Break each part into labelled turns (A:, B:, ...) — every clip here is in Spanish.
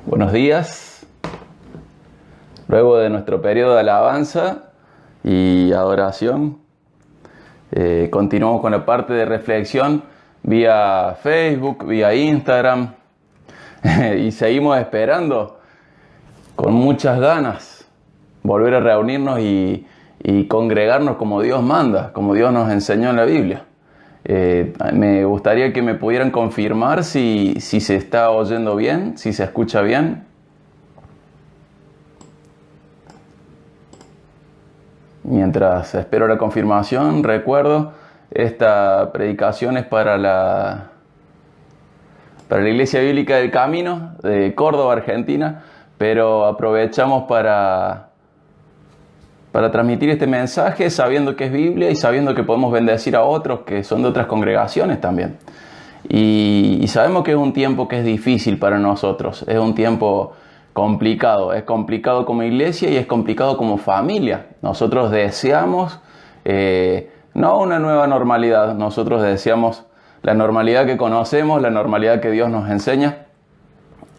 A: Buenos días. Luego de nuestro periodo de alabanza y adoración, continuamos con la parte de reflexión vía Facebook, vía Instagram y seguimos esperando con muchas ganas volver a reunirnos y congregarnos como Dios manda, como Dios nos enseñó en la Biblia. Me gustaría que me pudieran confirmar si se está oyendo bien, si se escucha bien. Mientras espero la confirmación, recuerdo, esta predicación es para la Iglesia Bíblica del Camino de Córdoba, Argentina, pero aprovechamos para transmitir este mensaje sabiendo que es Biblia y sabiendo que podemos bendecir a otros que son de otras congregaciones también. Y sabemos que es un tiempo que es difícil para nosotros, es un tiempo complicado, es complicado como iglesia y es complicado como familia. Nosotros deseamos no una nueva normalidad, nosotros deseamos la normalidad que conocemos, la normalidad que Dios nos enseña.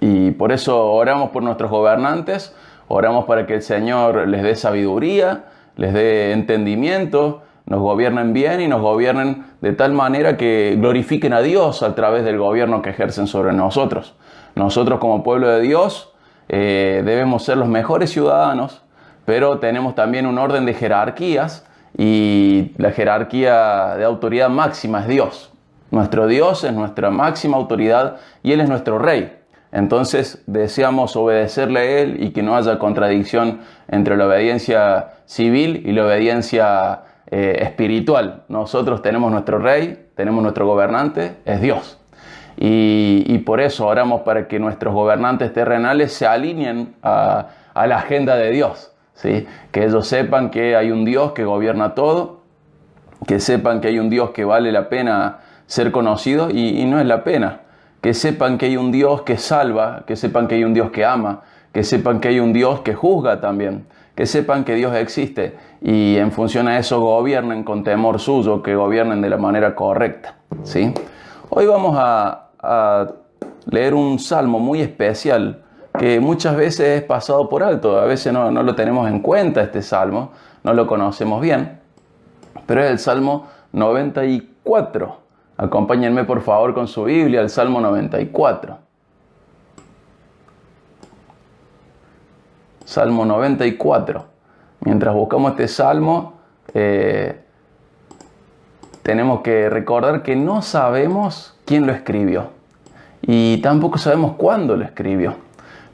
A: Y por eso oramos por nuestros gobernantes, oramos para que el Señor les dé sabiduría, les dé entendimiento, nos gobiernen bien y nos gobiernen de tal manera que glorifiquen a Dios a través del gobierno que ejercen sobre nosotros. Nosotros como pueblo de Dios debemos ser los mejores ciudadanos, pero tenemos también un orden de jerarquías y la jerarquía de autoridad máxima es Dios. Nuestro Dios es nuestra máxima autoridad y Él es nuestro Rey. Entonces deseamos obedecerle a Él y que no haya contradicción entre la obediencia civil y la obediencia espiritual. Nosotros tenemos nuestro Rey, tenemos nuestro gobernante, es Dios. Y por eso oramos para que nuestros gobernantes terrenales se alineen a la agenda de Dios, ¿sí? Que ellos sepan que hay un Dios que gobierna todo, que sepan que hay un Dios que vale la pena ser conocido y no es la pena. Que sepan que hay un Dios que salva, que sepan que hay un Dios que ama, que sepan que hay un Dios que juzga también, que sepan que Dios existe y en función a eso gobiernen con temor suyo, que gobiernen de la manera correcta, ¿sí? Hoy vamos a leer un salmo muy especial que muchas veces es pasado por alto, a veces no lo tenemos en cuenta este salmo, no lo conocemos bien, pero es el Salmo 94. Acompáñenme por favor con su Biblia al Salmo 94. Salmo 94. Mientras buscamos este salmo, tenemos que recordar que no sabemos quién lo escribió. Y tampoco sabemos cuándo lo escribió.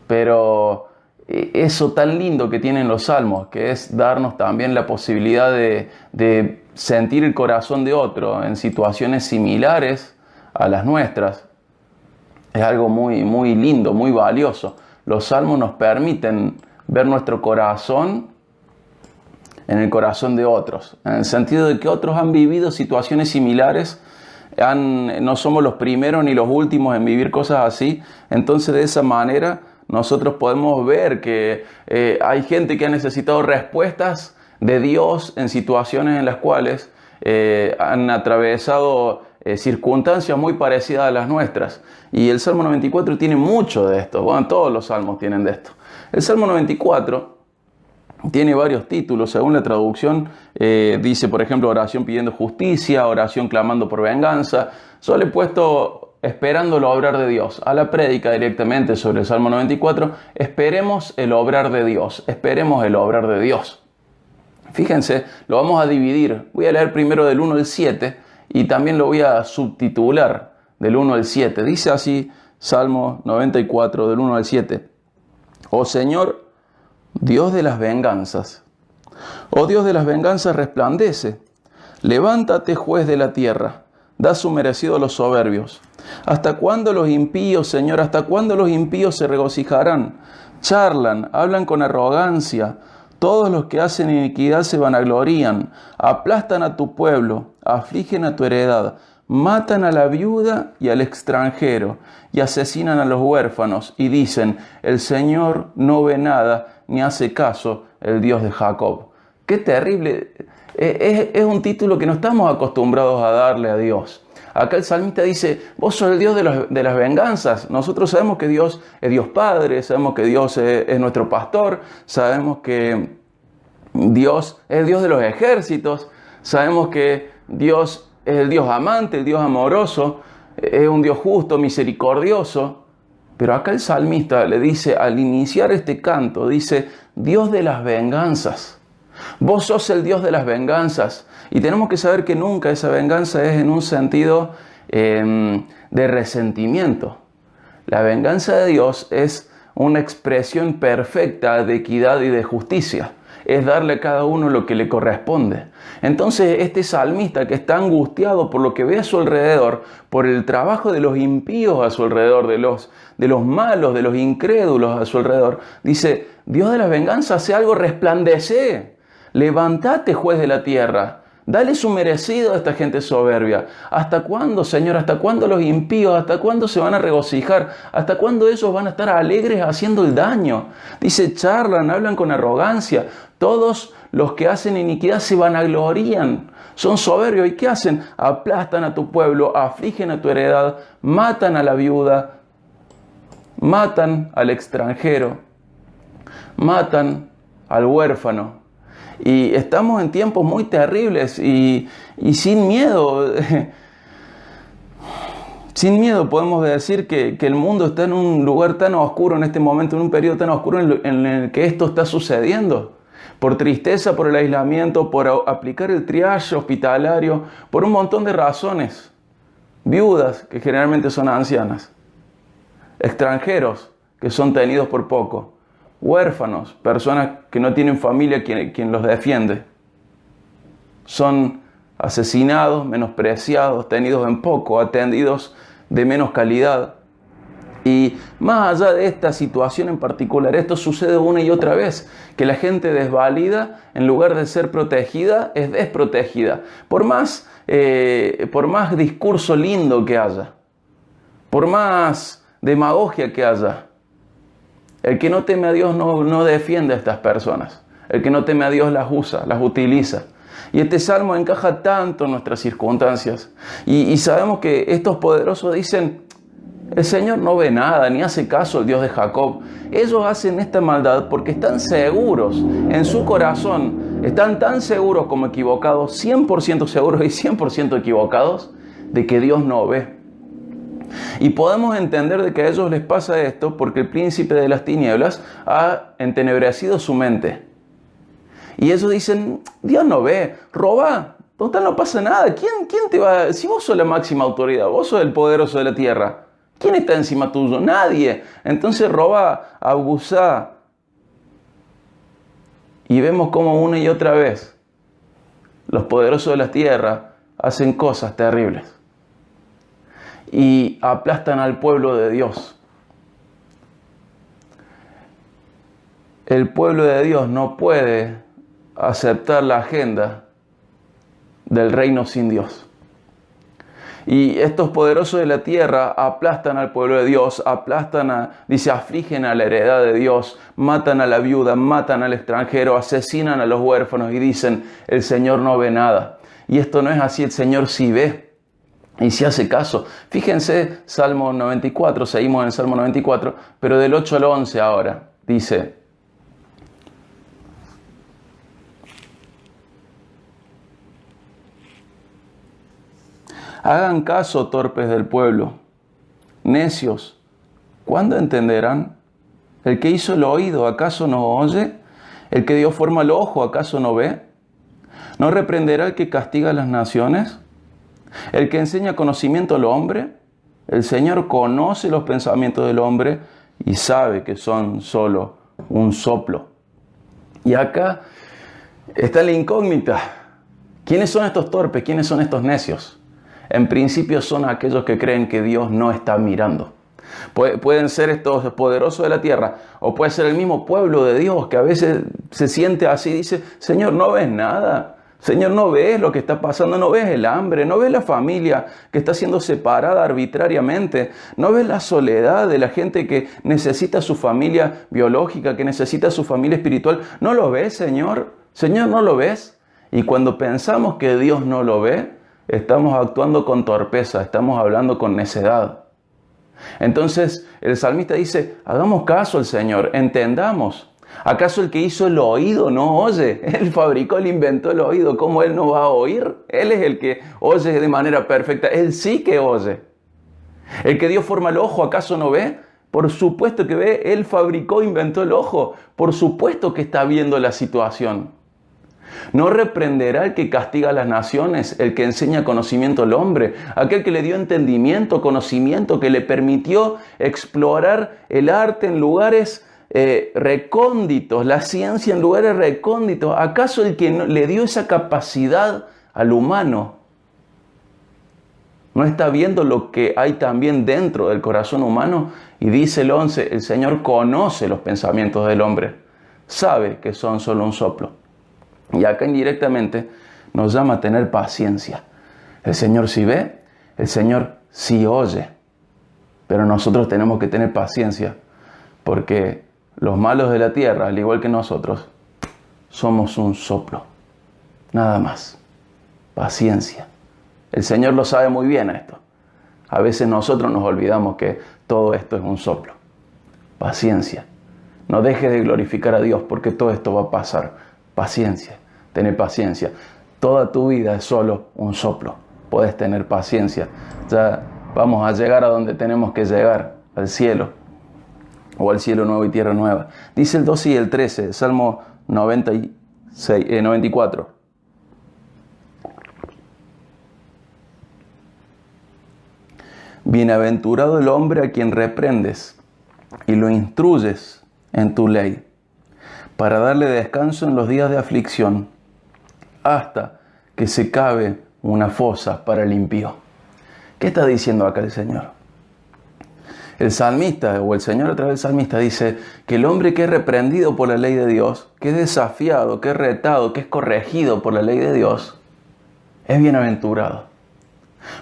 A: Pero eso tan lindo que tienen los salmos, que es darnos también la posibilidad de sentir el corazón de otro en situaciones similares a las nuestras, es algo muy, muy lindo, muy valioso. Los salmos nos permiten ver nuestro corazón en el corazón de otros, en el sentido de que otros han vivido situaciones similares, no somos los primeros ni los últimos en vivir cosas así, entonces de esa manera nosotros podemos ver que hay gente que ha necesitado respuestas de Dios en situaciones en las cuales han atravesado circunstancias muy parecidas a las nuestras. Y el Salmo 94 tiene mucho de esto. Bueno, todos los salmos tienen de esto. El Salmo 94 tiene varios títulos. Según la traducción, dice, por ejemplo, oración pidiendo justicia, oración clamando por venganza. Yo le he puesto esperando el obrar de Dios. A la prédica directamente sobre el Salmo 94, esperemos el obrar de Dios. Esperemos el obrar de Dios. Fíjense, lo vamos a dividir. Voy a leer primero del 1 al 7 y también lo voy a subtitular del 1 al 7. Dice así, Salmo 94, del 1 al 7. Oh Señor, Dios de las venganzas. Oh Dios de las venganzas, resplandece. Levántate, juez de la tierra. Da su merecido a los soberbios. ¿Hasta cuándo los impíos, Señor, hasta cuándo los impíos se regocijarán? Charlan, hablan con arrogancia. Todos los que hacen iniquidad se vanaglorían, aplastan a tu pueblo, afligen a tu heredad, matan a la viuda y al extranjero, y asesinan a los huérfanos, y dicen, el Señor no ve nada, ni hace caso el Dios de Jacob. ¡Qué terrible! Es un título que no estamos acostumbrados a darle a Dios. Acá el salmista dice, vos sos el Dios de las venganzas. Nosotros sabemos que Dios es Dios Padre, sabemos que Dios es nuestro pastor, sabemos que Dios es el Dios de los ejércitos, sabemos que Dios es el Dios amante, el Dios amoroso, es un Dios justo, misericordioso. Pero acá el salmista le dice, al iniciar este canto, dice, Dios de las venganzas. Vos sos el Dios de las venganzas. Y tenemos que saber que nunca esa venganza es en un sentido de resentimiento. La venganza de Dios es una expresión perfecta de equidad y de justicia. Es darle a cada uno lo que le corresponde. Entonces este salmista, que está angustiado por lo que ve a su alrededor, por el trabajo de los impíos a su alrededor, de los malos, de los incrédulos a su alrededor, dice, Dios de las venganzas, hace algo, resplandece. Levántate, juez de la tierra. Dale su merecido a esta gente soberbia. ¿Hasta cuándo, Señor? ¿Hasta cuándo los impíos? ¿Hasta cuándo se van a regocijar? ¿Hasta cuándo ellos van a estar alegres haciendo el daño? Dice, charlan, hablan con arrogancia. Todos los que hacen iniquidad se vanaglorían. Son soberbios. ¿Y qué hacen? Aplastan a tu pueblo, afligen a tu heredad, matan a la viuda, matan al extranjero, matan al huérfano. Y estamos en tiempos muy terribles y sin miedo. Sin miedo podemos decir que el mundo está en un lugar tan oscuro en este momento, en un periodo tan oscuro en el que esto está sucediendo. Por tristeza, por el aislamiento, por aplicar el triage hospitalario, por un montón de razones. Viudas, que generalmente son ancianas. Extranjeros, que son tenidos por poco. Huérfanos, personas que no tienen familia quien los defiende. Son asesinados, menospreciados, tenidos en poco, atendidos de menos calidad. Y más allá de esta situación en particular, esto sucede una y otra vez, que la gente desvalida, en lugar de ser protegida, es desprotegida. Por más discurso lindo que haya, por más demagogia que haya, el que no teme a Dios no defiende a estas personas. El que no teme a Dios las usa, las utiliza. Y este salmo encaja tanto en nuestras circunstancias. Y sabemos que estos poderosos dicen, el Señor no ve nada, ni hace caso al Dios de Jacob. Ellos hacen esta maldad porque están seguros en su corazón, están tan seguros como equivocados, 100% seguros y 100% equivocados, de que Dios no ve. Y podemos entender de que a ellos les pasa esto porque el príncipe de las tinieblas ha entenebrecido su mente. Y ellos dicen, Dios no ve, roba, total no pasa nada. ¿Quién te va? Si vos sos la máxima autoridad, vos sos el poderoso de la tierra, ¿quién está encima tuyo? Nadie. Entonces roba, abusa. Y vemos como una y otra vez los poderosos de la tierra hacen cosas terribles. Y aplastan al pueblo de Dios. El pueblo de Dios no puede aceptar la agenda del reino sin Dios. Y estos poderosos de la tierra aplastan al pueblo de Dios, afligen a la heredad de Dios, matan a la viuda, matan al extranjero, asesinan a los huérfanos y dicen, el Señor no ve nada. Y esto no es así, el Señor sí ve. Y si hace caso, fíjense, Salmo 94, seguimos en el Salmo 94, pero del 8 al 11 ahora, dice, hagan caso, torpes del pueblo, necios, ¿cuándo entenderán? El que hizo el oído, ¿acaso no oye? El que dio forma al ojo, ¿acaso no ve? ¿No reprenderá el que castiga a las naciones? El que enseña conocimiento al hombre, el Señor conoce los pensamientos del hombre y sabe que son solo un soplo. Y acá está la incógnita. ¿Quiénes son estos torpes? ¿Quiénes son estos necios? En principio son aquellos que creen que Dios no está mirando. Pueden ser estos poderosos de la tierra, o puede ser el mismo pueblo de Dios que a veces se siente así y dice, Señor, ¿no ves nada? Señor, ¿no ves lo que está pasando? ¿No ves el hambre? ¿No ves la familia que está siendo separada arbitrariamente? ¿No ves la soledad de la gente que necesita su familia biológica, que necesita su familia espiritual? ¿No lo ves, Señor? Señor, ¿no lo ves? Y cuando pensamos que Dios no lo ve, estamos actuando con torpeza, estamos hablando con necedad. Entonces el salmista dice, hagamos caso al Señor, entendamos. ¿Acaso el que hizo el oído no oye? Él fabricó, él inventó el oído. ¿Cómo él no va a oír? Él es el que oye de manera perfecta. Él sí que oye. El que dio forma al ojo, ¿acaso no ve? Por supuesto que ve. Él fabricó, inventó el ojo. Por supuesto que está viendo la situación. ¿No reprenderá el que castiga a las naciones, el que enseña conocimiento al hombre, aquel que le dio entendimiento, conocimiento, que le permitió explorar el arte en lugares recónditos, la ciencia en lugares recónditos? ¿Acaso el que le dio esa capacidad al humano no está viendo lo que hay también dentro del corazón humano? Y dice el 11, el Señor conoce los pensamientos del hombre, sabe que son solo un soplo. Y acá indirectamente nos llama a tener paciencia. El Señor sí ve, el Señor sí oye, pero nosotros tenemos que tener paciencia, porque los malos de la tierra, al igual que nosotros, somos un soplo, nada más. Paciencia. El Señor lo sabe muy bien esto. A veces nosotros nos olvidamos que todo esto es un soplo. Paciencia. No dejes de glorificar a Dios, porque todo esto va a pasar. Paciencia. Tener paciencia. Toda tu vida es solo un soplo. Puedes tener paciencia. Ya vamos a llegar a donde tenemos que llegar, al cielo. O al cielo nuevo y tierra nueva. Dice el 12 y el 13, Salmo 94. Bienaventurado el hombre a quien reprendes y lo instruyes en tu ley, para darle descanso en los días de aflicción, hasta que se cabe una fosa para el impío. ¿Qué está diciendo acá el Señor? El salmista, o el Señor a través del salmista, dice que el hombre que es reprendido por la ley de Dios, que es desafiado, que es retado, que es corregido por la ley de Dios, es bienaventurado.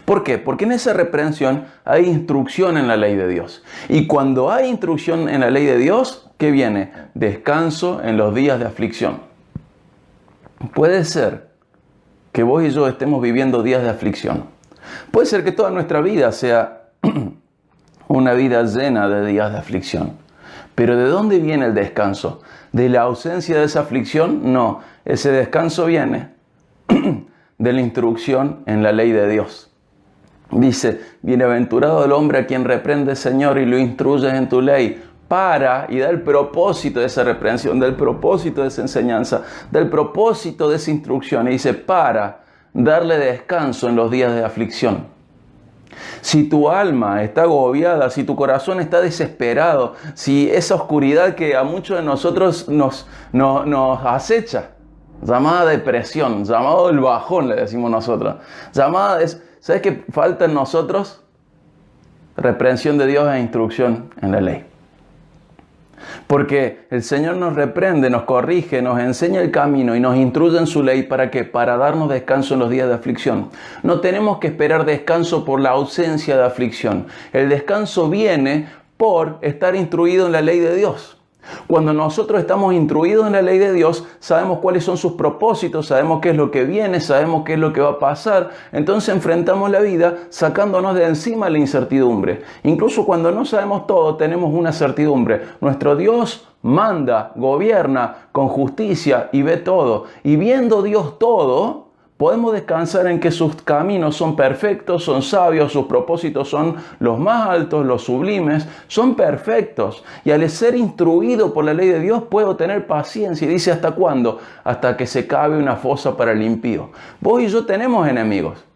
A: ¿Por qué? Porque en esa reprensión hay instrucción en la ley de Dios. Y cuando hay instrucción en la ley de Dios, ¿qué viene? Descanso en los días de aflicción. Puede ser que vos y yo estemos viviendo días de aflicción. Puede ser que toda nuestra vida sea una vida llena de días de aflicción. Pero ¿de dónde viene el descanso? ¿De la ausencia de esa aflicción? No, ese descanso viene de la instrucción en la ley de Dios. Dice, bienaventurado el hombre a quien reprende, Señor, y lo instruyes en tu ley, para, y da el propósito de esa reprensión, del propósito de esa enseñanza, del propósito de esa instrucción. Y dice, para darle descanso en los días de aflicción. Si tu alma está agobiada, si tu corazón está desesperado, si esa oscuridad que a muchos de nosotros nos acecha, llamada depresión, llamado el bajón, le decimos nosotros, ¿sabes qué falta en nosotros? Reprensión de Dios e instrucción en la ley. Porque el Señor nos reprende, nos corrige, nos enseña el camino y nos instruye en su ley. ¿Para qué? Para darnos descanso en los días de aflicción. No tenemos que esperar descanso por la ausencia de aflicción. El descanso viene por estar instruido en la ley de Dios. Cuando nosotros estamos instruidos en la ley de Dios, sabemos cuáles son sus propósitos, sabemos qué es lo que viene, sabemos qué es lo que va a pasar. Entonces enfrentamos la vida sacándonos de encima la incertidumbre. Incluso cuando no sabemos todo, tenemos una certidumbre. Nuestro Dios manda, gobierna con justicia y ve todo. Y viendo Dios todo, podemos descansar en que sus caminos son perfectos, son sabios, sus propósitos son los más altos, los sublimes, son perfectos. Y al ser instruido por la ley de Dios, puedo tener paciencia. Y dice, ¿hasta cuándo? Hasta que se cabe una fosa para el impío. Vos y yo tenemos enemigos.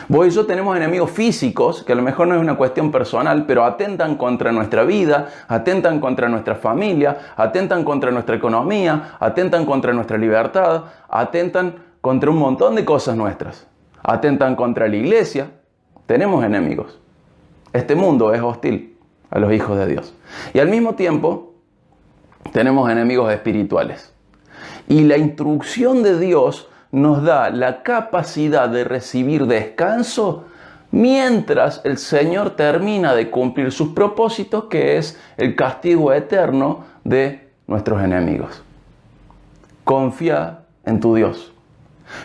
A: Vos y yo tenemos enemigos físicos, que a lo mejor no es una cuestión personal, pero atentan contra nuestra vida, atentan contra nuestra familia, atentan contra nuestra economía, atentan contra nuestra libertad, atentan contra un montón de cosas nuestras. Atentan contra la iglesia. Tenemos enemigos. Este mundo es hostil a los hijos de Dios. Y al mismo tiempo, tenemos enemigos espirituales. Y la instrucción de Dios nos da la capacidad de recibir descanso mientras el Señor termina de cumplir sus propósitos, que es el castigo eterno de nuestros enemigos. Confía en tu Dios.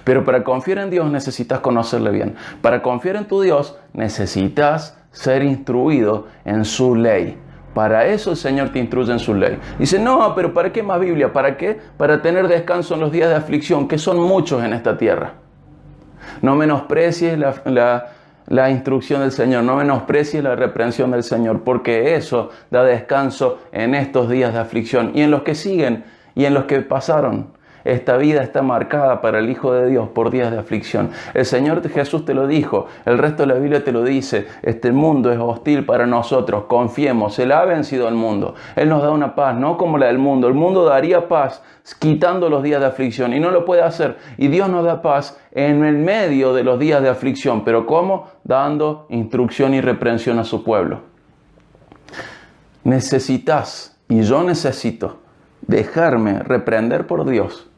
A: Pero para confiar en Dios necesitas conocerle bien. Para confiar en tu Dios necesitas ser instruido en su ley. Para eso el Señor te instruye en su ley. Dice, no, pero ¿para qué más Biblia? ¿Para qué? Para tener descanso en los días de aflicción, que son muchos en esta tierra. No menosprecies la instrucción del Señor, no menosprecies la reprensión del Señor, porque eso da descanso en estos días de aflicción y en los que siguen y en los que pasaron. Esta vida está marcada para el Hijo de Dios por días de aflicción. El Señor Jesús te lo dijo, el resto de la Biblia te lo dice. Este mundo es hostil para nosotros, confiemos, Él ha vencido al mundo. Él nos da una paz, no como la del mundo. El mundo daría paz quitando los días de aflicción y no lo puede hacer. Y Dios nos da paz en el medio de los días de aflicción. ¿Pero cómo? Dando instrucción y reprensión a su pueblo. Necesitas, y yo necesito, dejarme reprender por Dios,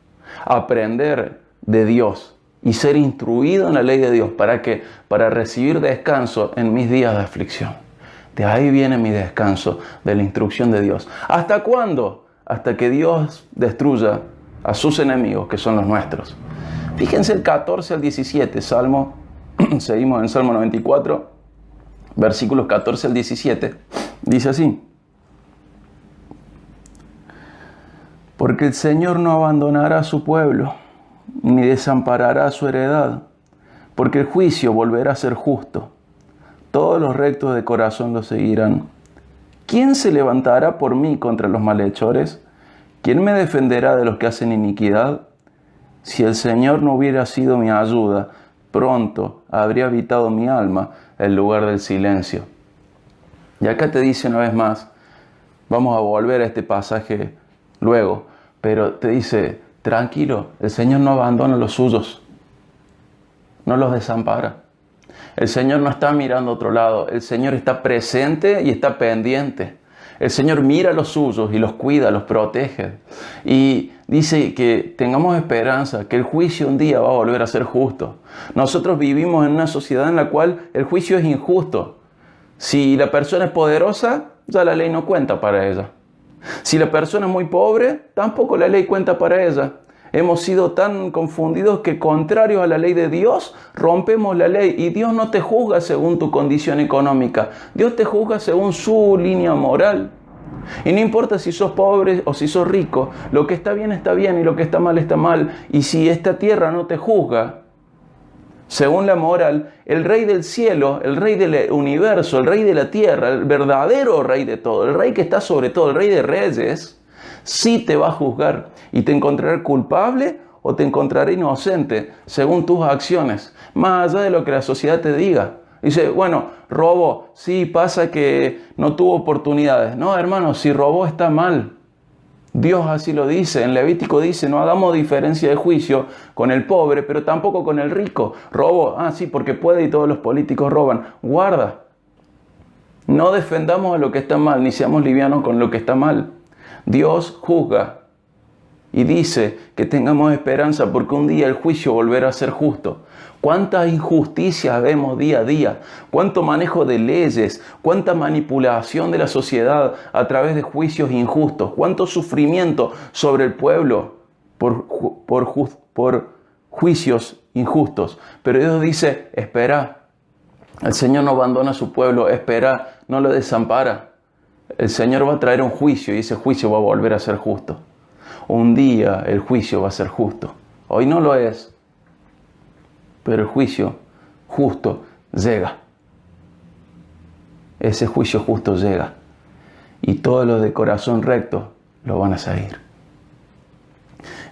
A: aprender de Dios y ser instruido en la ley de Dios. ¿Para qué? Para recibir descanso en mis días de aflicción. De ahí viene mi descanso, de la instrucción de Dios. ¿Hasta cuándo? Hasta que Dios destruya a sus enemigos, que son los nuestros. Fíjense el 14 al 17, Salmo, seguimos en Salmo 94, versículos 14 al 17, dice así. Porque el Señor no abandonará a su pueblo, ni desamparará a su heredad, porque el juicio volverá a ser justo. Todos los rectos de corazón lo seguirán. ¿Quién se levantará por mí contra los malhechores? ¿Quién me defenderá de los que hacen iniquidad? Si el Señor no hubiera sido mi ayuda, pronto habría habitado mi alma el lugar del silencio. Y acá te dice una vez más, vamos a volver a este pasaje luego, pero te dice, tranquilo, el Señor no abandona a los suyos, no los desampara. El Señor no está mirando a otro lado, el Señor está presente y está pendiente. El Señor mira a los suyos y los cuida, los protege. Y dice que tengamos esperanza, que el juicio un día va a volver a ser justo. Nosotros vivimos en una sociedad en la cual el juicio es injusto. Si la persona es poderosa, ya la ley no cuenta para ella. Si la persona es muy pobre, tampoco la ley cuenta para ella. Hemos sido tan confundidos que, contrarios a la ley de Dios, rompemos la ley. Y Dios no te juzga según tu condición económica. Dios te juzga según su línea moral. Y no importa si sos pobre o si sos rico, lo que está bien y lo que está mal. Y si esta tierra no te juzga según la moral, el Rey del cielo, el Rey del universo, el Rey de la tierra, el verdadero Rey de todo, el Rey que está sobre todo, el Rey de reyes, sí te va a juzgar y te encontrará culpable o te encontrará inocente según tus acciones, más allá de lo que la sociedad te diga. Dice, bueno, robó, sí, pasa que no tuvo oportunidades. No, hermano, si robó está mal. Dios así lo dice, en Levítico dice, no hagamos diferencia de juicio con el pobre, pero tampoco con el rico. Robó, sí, porque puede y todos los políticos roban. Guarda, no defendamos a lo que está mal, ni seamos livianos con lo que está mal. Dios juzga y dice que tengamos esperanza porque un día el juicio volverá a ser justo. ¿Cuántas injusticias vemos día a día? ¿Cuánto manejo de leyes? ¿Cuánta manipulación de la sociedad a través de juicios injustos? ¿Cuánto sufrimiento sobre el pueblo por juicios injustos? Pero Dios dice, espera. El Señor no abandona a su pueblo, espera, no lo desampara. El Señor va a traer un juicio y ese juicio va a volver a ser justo. Un día el juicio va a ser justo. Hoy no lo es. Pero el juicio justo llega. Ese juicio justo llega. Y todos los de corazón recto lo van a seguir.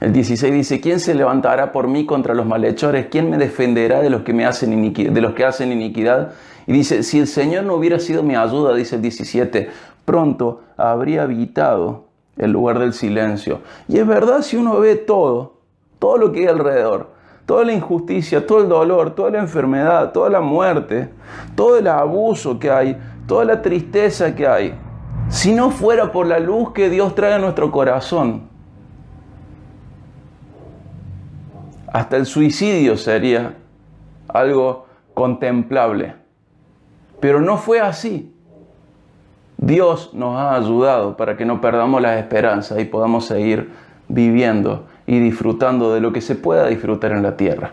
A: El 16 dice, ¿quién se levantará por mí contra los malhechores? ¿Quién me defenderá de los que hacen iniquidad? Y dice, si el Señor no hubiera sido mi ayuda, dice el 17, pronto habría habitado el lugar del silencio. Y es verdad, si uno ve todo lo que hay alrededor, toda la injusticia, todo el dolor, toda la enfermedad, toda la muerte, todo el abuso que hay, toda la tristeza que hay, si no fuera por la luz que Dios trae a nuestro corazón, hasta el suicidio sería algo contemplable. Pero no fue así. Dios nos ha ayudado para que no perdamos la esperanza y podamos seguir viviendo y disfrutando de lo que se pueda disfrutar en la tierra.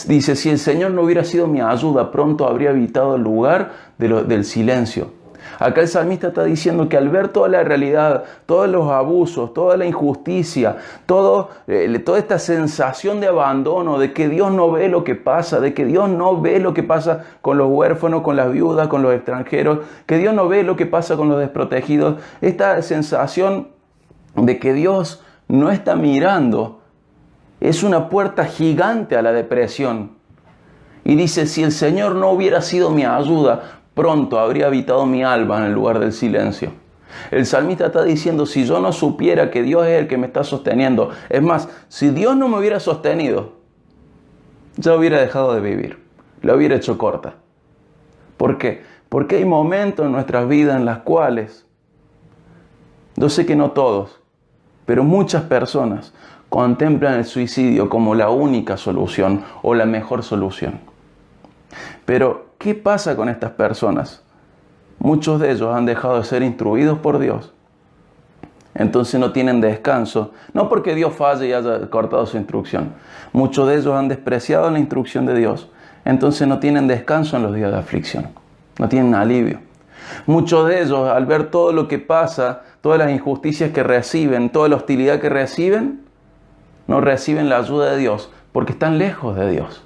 A: Dice, si el Señor no hubiera sido mi ayuda, pronto habría evitado el lugar del silencio. Acá el salmista está diciendo que al ver toda la realidad, todos los abusos, toda la injusticia, toda esta sensación de abandono, de que Dios no ve lo que pasa, de que Dios no ve lo que pasa con los huérfanos, con las viudas, con los extranjeros, que Dios no ve lo que pasa con los desprotegidos, esta sensación de que Dios no está mirando, es una puerta gigante a la depresión. Y dice, si el Señor no hubiera sido mi ayuda, pronto habría habitado mi alma en el lugar del silencio. El salmista está diciendo, si yo no supiera que Dios es el que me está sosteniendo, es más, si Dios no me hubiera sostenido, ya hubiera dejado de vivir, la hubiera hecho corta. ¿Por qué? Porque hay momentos en nuestras vidas en las cuales, yo sé que no todos, pero muchas personas contemplan el suicidio como la única solución o la mejor solución. Pero, ¿qué pasa con estas personas? Muchos de ellos han dejado de ser instruidos por Dios. Entonces no tienen descanso. No porque Dios falle y haya cortado su instrucción. Muchos de ellos han despreciado la instrucción de Dios. Entonces no tienen descanso en los días de aflicción. No tienen alivio. Muchos de ellos, al ver todo lo que pasa, todas las injusticias que reciben, toda la hostilidad que reciben, no reciben la ayuda de Dios porque están lejos de Dios.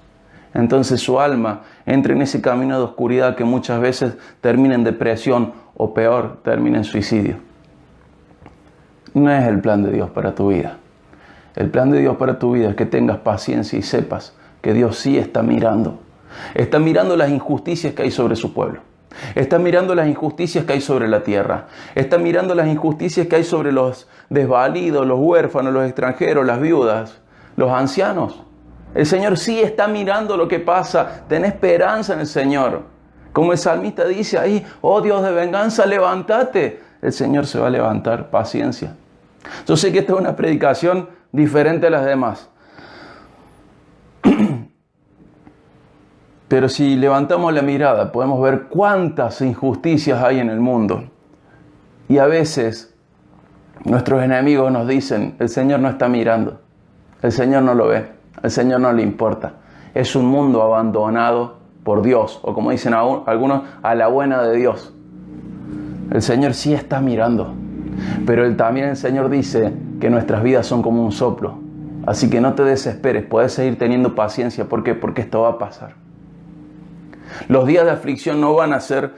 A: Entonces su alma entra en ese camino de oscuridad que muchas veces termina en depresión o peor, termina en suicidio. No es el plan de Dios para tu vida. El plan de Dios para tu vida es que tengas paciencia y sepas que Dios sí está mirando. Está mirando las injusticias que hay sobre su pueblo. Está mirando las injusticias que hay sobre la tierra. Está mirando las injusticias que hay sobre los desvalidos, los huérfanos, los extranjeros, las viudas, los ancianos. El Señor sí está mirando lo que pasa. Ten esperanza en el Señor. Como el salmista dice ahí, oh Dios de venganza, levántate. El Señor se va a levantar, paciencia. Yo sé que esta es una predicación diferente a las demás. Pero si levantamos la mirada, podemos ver cuántas injusticias hay en el mundo. Y a veces nuestros enemigos nos dicen, el Señor no está mirando. El Señor no lo ve. Al Señor no le importa. Es un mundo abandonado por Dios. O como dicen algunos, a la buena de Dios. El Señor sí está mirando. Pero también el Señor dice que nuestras vidas son como un soplo. Así que no te desesperes. Puedes seguir teniendo paciencia. ¿Por qué? Porque esto va a pasar. Los días de aflicción no van a ser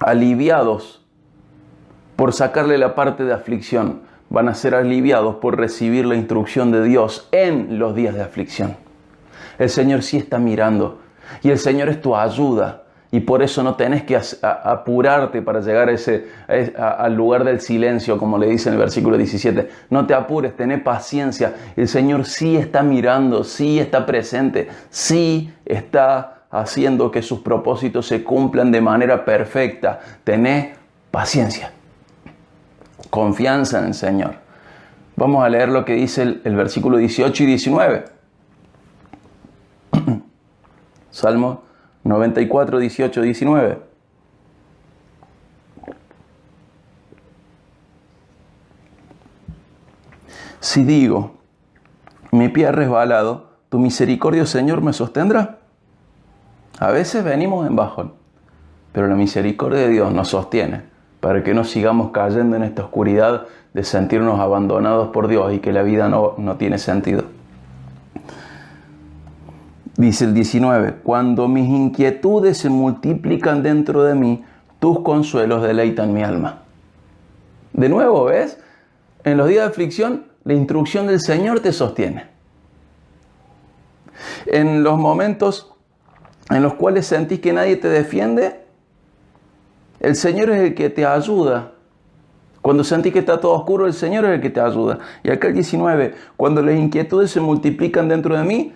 A: aliviados por sacarle la parte de aflicción. Van a ser aliviados por recibir la instrucción de Dios en los días de aflicción. El Señor sí está mirando y el Señor es tu ayuda y por eso no tenés que apurarte para llegar al lugar del silencio, como le dice en el versículo 17. No te apures, tené paciencia. El Señor sí está mirando, sí está presente, sí está haciendo que sus propósitos se cumplan de manera perfecta. Tené paciencia. Confianza en el Señor. Vamos a leer lo que dice el versículo 18 y 19. Salmo 94, 18, 19. Si digo, mi pie ha resbalado, tu misericordia, Señor, me sostendrá. A veces venimos en bajón, pero la misericordia de Dios nos sostiene para que no sigamos cayendo en esta oscuridad de sentirnos abandonados por Dios y que la vida no tiene sentido. Dice el 19, cuando mis inquietudes se multiplican dentro de mí, tus consuelos deleitan mi alma. De nuevo, ¿ves? En los días de aflicción, la instrucción del Señor te sostiene. En los momentos en los cuales sentís que nadie te defiende, el Señor es el que te ayuda. Cuando sentís que está todo oscuro, el Señor es el que te ayuda. Y acá el 19, cuando las inquietudes se multiplican dentro de mí,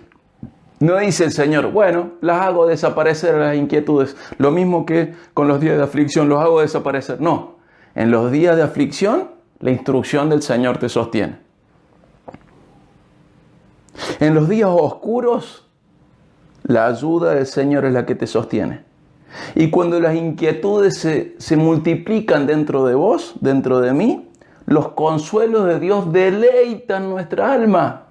A: no dice el Señor, bueno, las hago desaparecer las inquietudes. Lo mismo que con los días de aflicción, los hago desaparecer. No, en los días de aflicción, la instrucción del Señor te sostiene. En los días oscuros, la ayuda del Señor es la que te sostiene. Y cuando las inquietudes se multiplican dentro de vos, dentro de mí, Los consuelos de Dios deleitan nuestra alma.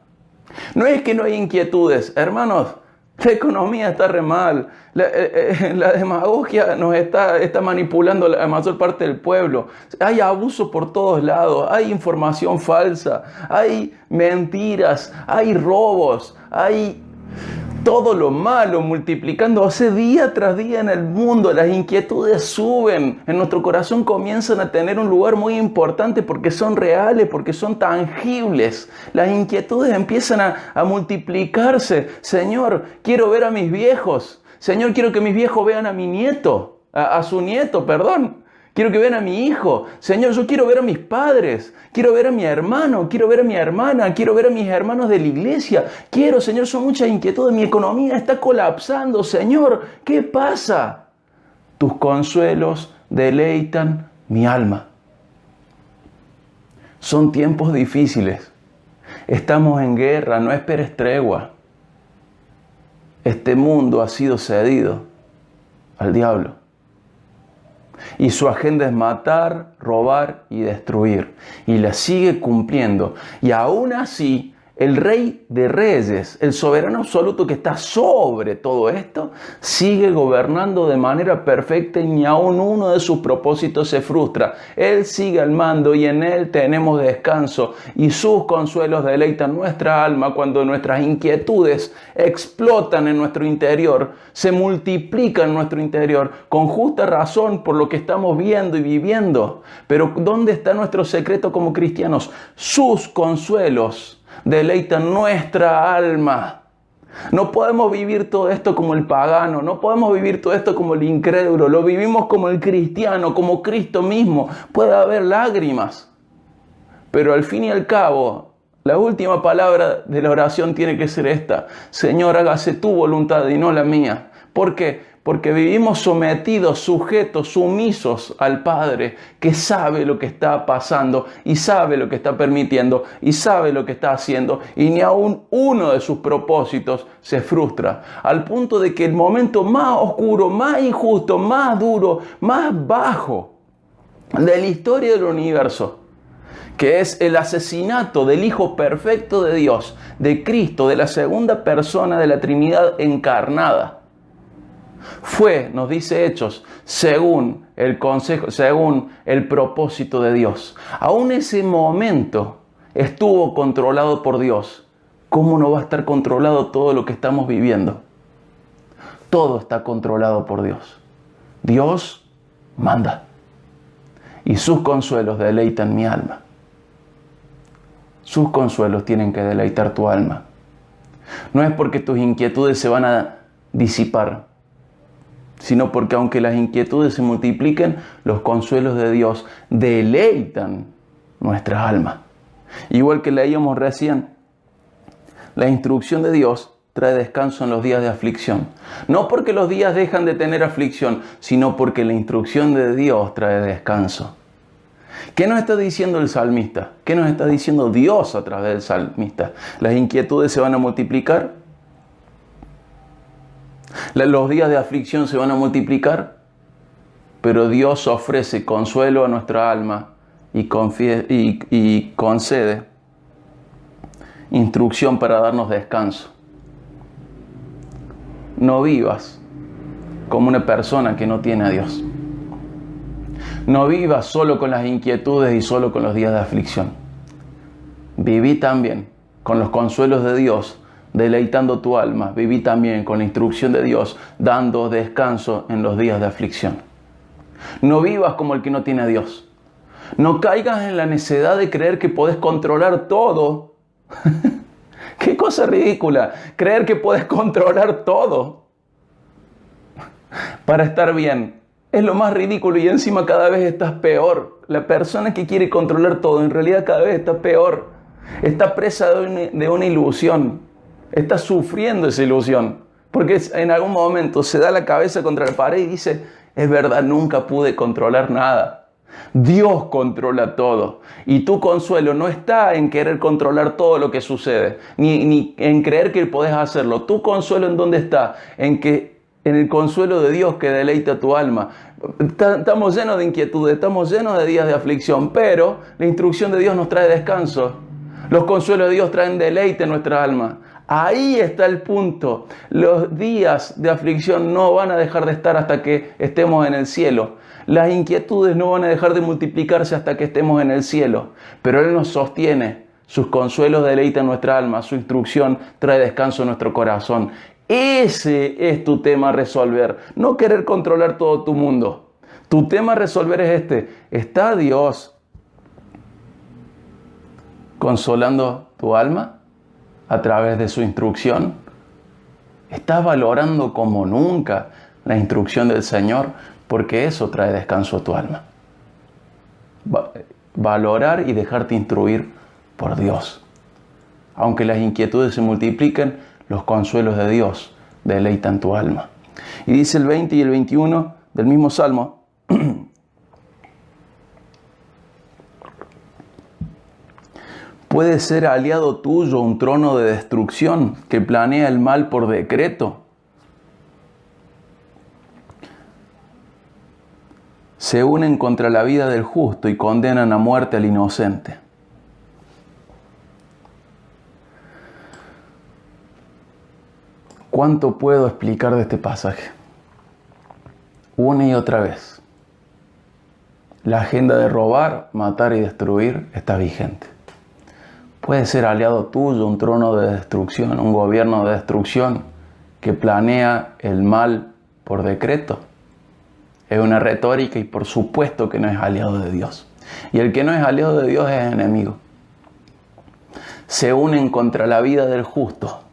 A: No es que no hay inquietudes, hermanos. La economía está re mal. La demagogia nos está manipulando la mayor parte del pueblo. Hay abuso por todos lados. Hay información falsa. Hay mentiras. Hay robos. Hay todo lo malo multiplicándose día tras día en el mundo. Las inquietudes suben. En nuestro corazón comienzan a tener un lugar muy importante porque son reales, porque son tangibles. Las inquietudes empiezan a multiplicarse. Señor, quiero ver a mis viejos. Señor, quiero que mis viejos vean a mi nieto. A su nieto, perdón. Quiero que vean a mi hijo. Señor, yo quiero ver a mis padres. Quiero ver a mi hermano. Quiero ver a mi hermana. Quiero ver a mis hermanos de la iglesia. Quiero, Señor, son muchas inquietudes. Mi economía está colapsando. Señor, ¿qué pasa? Tus consuelos deleitan mi alma. Son tiempos difíciles. Estamos en guerra. No esperes tregua. Este mundo ha sido cedido al diablo. Y su agenda es matar, robar y destruir. Y la sigue cumpliendo. Y aún así, el Rey de Reyes, el soberano absoluto que está sobre todo esto, sigue gobernando de manera perfecta y ni aún uno de sus propósitos se frustra. Él sigue al mando y en Él tenemos descanso. Y sus consuelos deleitan nuestra alma cuando nuestras inquietudes explotan en nuestro interior, se multiplican en nuestro interior con justa razón por lo que estamos viendo y viviendo. Pero ¿dónde está nuestro secreto como cristianos? Sus consuelos deleitan nuestra alma. No podemos vivir todo esto como el pagano, no podemos vivir todo esto como el incrédulo, lo vivimos como el cristiano, como Cristo mismo. Puede haber lágrimas, pero al fin y al cabo, la última palabra de la oración tiene que ser esta: Señor, hágase tu voluntad y no la mía. ¿Por qué? Porque vivimos sometidos, sujetos, sumisos al Padre, que sabe lo que está pasando y sabe lo que está permitiendo y sabe lo que está haciendo, y ni aún uno de sus propósitos se frustra, al punto de que el momento más oscuro, más injusto, más duro, más bajo de la historia del universo, que es el asesinato del Hijo perfecto de Dios, de Cristo, de la segunda persona de la Trinidad encarnada, fue, nos dice Hechos, según el consejo, según el propósito de Dios. Aún ese momento estuvo controlado por Dios. ¿Cómo no va a estar controlado todo lo que estamos viviendo? Todo está controlado por Dios. Dios manda. Y sus consuelos deleitan mi alma. Sus consuelos tienen que deleitar tu alma. No es porque tus inquietudes se van a disipar, sino porque aunque las inquietudes se multipliquen, los consuelos de Dios deleitan nuestra alma. Igual que leíamos recién, la instrucción de Dios trae descanso en los días de aflicción. No porque los días dejan de tener aflicción, sino porque la instrucción de Dios trae descanso. ¿Qué nos está diciendo el salmista? ¿Qué nos está diciendo Dios a través del salmista? ¿Las inquietudes se van a multiplicar? ¿Los días de aflicción se van a multiplicar? Pero Dios ofrece consuelo a nuestra alma y concede instrucción para darnos descanso. No vivas como una persona que no tiene a Dios. No vivas solo con las inquietudes y solo con los días de aflicción. Viví también con los consuelos de Dios, deleitando tu alma. Viví también con la instrucción de Dios, dando descanso en los días de aflicción. No vivas como el que no tiene a Dios. No caigas en la necedad de creer que podés controlar todo. ¡Qué cosa ridícula! Creer que podés controlar todo para estar bien. Es lo más ridículo y encima cada vez estás peor. La persona que quiere controlar todo en realidad cada vez está peor. Está presa de una ilusión. Está sufriendo esa ilusión. Porque en algún momento se da la cabeza contra la pared y dice: es verdad, nunca pude controlar nada. Dios controla todo. Y tu consuelo no está en querer controlar todo lo que sucede, ni en creer que podés hacerlo. Tu consuelo, ¿en dónde está? En que en el consuelo de Dios que deleita tu alma. Estamos llenos de inquietudes, estamos llenos de días de aflicción, pero la instrucción de Dios nos trae descanso. Los consuelos de Dios traen deleite en nuestra alma. Ahí está el punto. Los días de aflicción no van a dejar de estar hasta que estemos en el cielo. Las inquietudes no van a dejar de multiplicarse hasta que estemos en el cielo. Pero Él nos sostiene. Sus consuelos deleitan nuestra alma. Su instrucción trae descanso en nuestro corazón. Ese es tu tema a resolver. No querer controlar todo tu mundo. Tu tema a resolver es este. ¿Está Dios consolando tu alma a través de su instrucción? ¿Estás valorando como nunca la instrucción del Señor? Porque eso trae descanso a tu alma. Valorar y dejarte instruir por Dios. Aunque las inquietudes se multipliquen, los consuelos de Dios deleitan tu alma. Y dice el 20 y el 21 del mismo Salmo. ¿Puede ser aliado tuyo un trono de destrucción que planea el mal por decreto? Se unen contra la vida del justo y condenan a muerte al inocente. ¿Cuánto puedo explicar de este pasaje? Una y otra vez. La agenda de robar, matar y destruir está vigente. Puede ser aliado tuyo un trono de destrucción, un gobierno de destrucción que planea el mal por decreto. Es una retórica y por supuesto que no es aliado de Dios. Y el que no es aliado de Dios es enemigo. Se unen contra la vida del justo.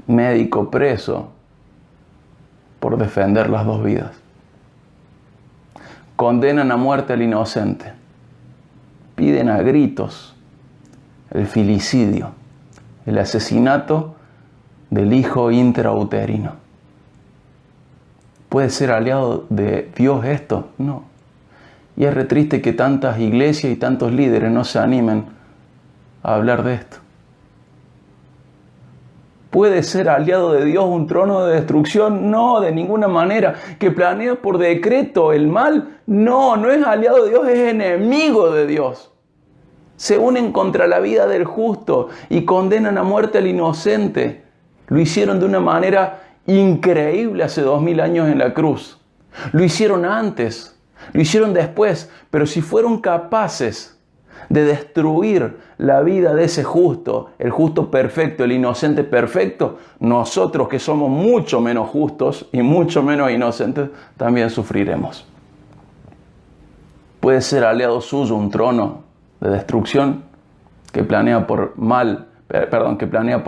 A: Médico preso por defender las dos vidas. Condenan a muerte al inocente. Piden a gritos el filicidio, el asesinato del hijo intrauterino. ¿Puede ser aliado de Dios esto? No. Y es re triste que tantas iglesias y tantos líderes no se animen a hablar de esto. ¿Puede ser aliado de Dios un trono de destrucción? No, de ninguna manera. ¿Que planea por decreto el mal? No, no es aliado de Dios, es enemigo de Dios. Se unen contra la vida del justo y condenan a muerte al inocente. Lo hicieron de una manera increíble hace 2000 años en la cruz. Lo hicieron antes, lo hicieron después, pero si fueron capaces de destruir la vida de ese justo, el justo perfecto, el inocente perfecto, nosotros que somos mucho menos justos y mucho menos inocentes, también sufriremos. Puede ser aliado suyo un trono de destrucción que planea por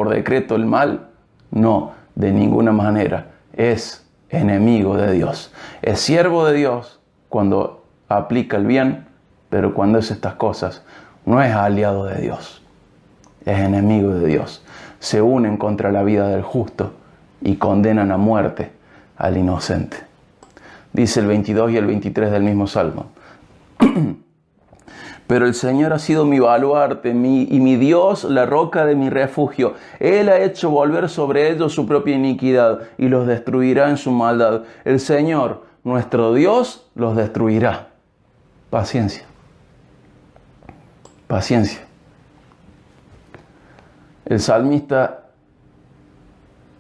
A: decreto el mal. No, de ninguna manera. Es enemigo de Dios. Es siervo de Dios cuando aplica el bien, pero cuando hace estas cosas no es aliado de Dios. Es enemigo de Dios. Se unen contra la vida del justo y condenan a muerte al inocente. Dice el 22 y el 23 del mismo Salmo. Pero el Señor ha sido mi baluarte y mi Dios, la roca de mi refugio. Él ha hecho volver sobre ellos su propia iniquidad y los destruirá en su maldad. El Señor, nuestro Dios, los destruirá. Paciencia. Paciencia. El salmista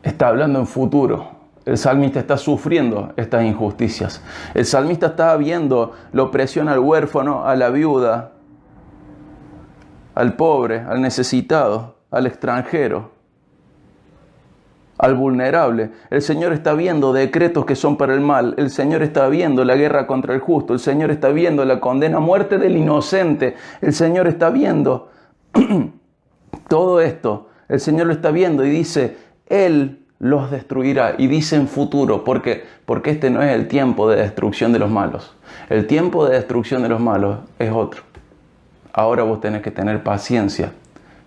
A: está hablando en futuro. El salmista está sufriendo estas injusticias. El salmista está viendo la opresión al huérfano, a la viuda, al pobre, al necesitado, al extranjero, al vulnerable. El Señor está viendo decretos que son para el mal. El Señor está viendo la guerra contra el justo. El Señor está viendo la condena a muerte del inocente. El Señor está viendo todo esto. El Señor lo está viendo y dice, Él los destruirá. Y dice en futuro, porque este no es el tiempo de destrucción de los malos. El tiempo de destrucción de los malos es otro. Ahora vos tenés que tener paciencia,